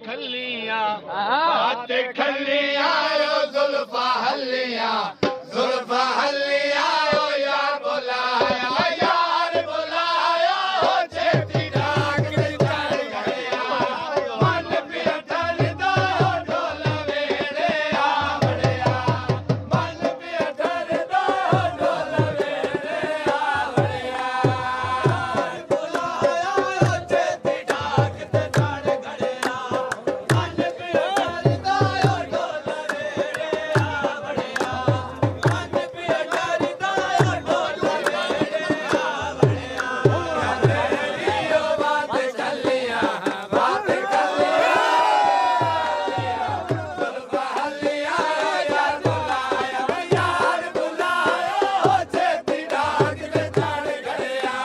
खलियां बातें खलियां ओ जुल्फा हलियां जुल्फा हलियां ओ यार बुलाया यार बुलाया ओ छेती डाक ते चढ़ गया मन पिया ठरदा ढोल वेड़े आवड़िया मन पिया ठरदा ढोल वेड़े आवड़िया बुलाया ओ छेती डाक ते चढ़ गया मन पिया ठरदा ढोल वेड़े आवड़िया मन पिया ठरदा ढोल वेड़े आवड़िया तेरियो बात कलियां बात जुल्फा हलियां यार बुलाया यार बुलाया ओ छेती डाक ते चढ़ गया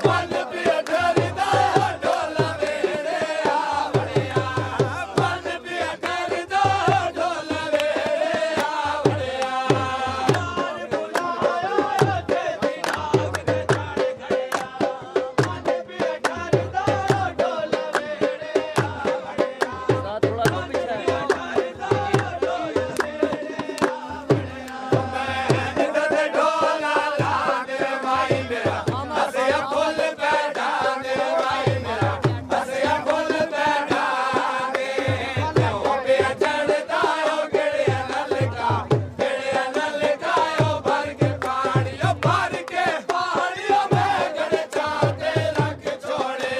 मन पिया ठरदा ढोल वेड़े आवड़िया मन पिया ठरदा ढोल वेड़े आवड़िया बुलाया छेती डाक ते चढ़ गया मन पिया ठरदा ढोल वेड़े ढोला लाग भाई मेरा हसिया फुल बैठा दे भाई मेरा हसिया फुल बैठा दे ओ पिया चढ़दा ओ गिड़िया नलका ओ भर के पानी ओ मैं गड़े चाहते रख छोड़े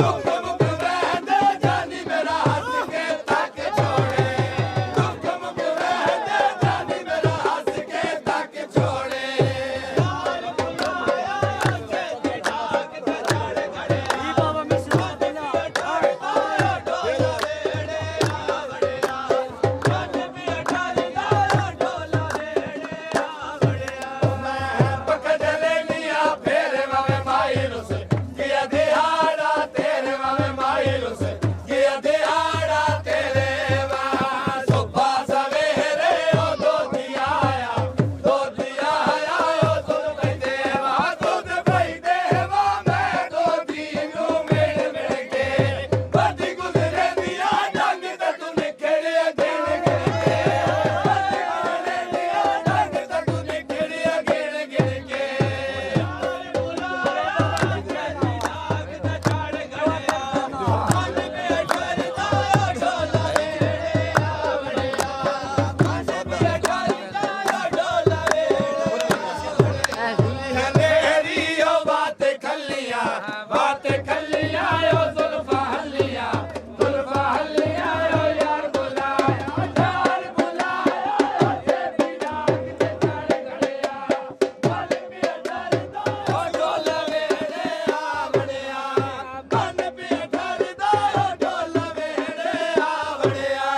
दुख मुख वहदे जानी मेरा हंस के तक छोड़े दुख मुख वहदे जानी मेरा हंस के तक छोड़े छेती डाक ते चढ़ गया ढोल वेड़े आवड़िया मन पिया ठरदा ढोल वेड़े आवड़िया मैं पकड़ लेनिया फेर मवे माइलुस किया दिहाड़ा तेरे मवे माइलुस किया दिहाड़ा तेरे वा सुबह सवेरे ओ दो दिया आया ओ तुझ पई देवा मैं दो दीनू मिल के बदी गुजरे दिया डंग ते तू निकलिया गिण गिण के बदी गुजरे दिया डंग ते तू निकलिया गिण गिण के बुलाया छेती डाक ते चढ़ गया मन पिया ठरदा ढोल वेड़े आवड़िया मन पिया ठरदा ढोल वेड़े तेरियो बात खलियां ओ जुल्फा हलियां ओ यार बुलाया छेती डाक ते चढ़ गया मन पिया ठरदा ढोल वेड़े आवड़िया मन पिया ठरदा ढोल वेड़े आवड़िया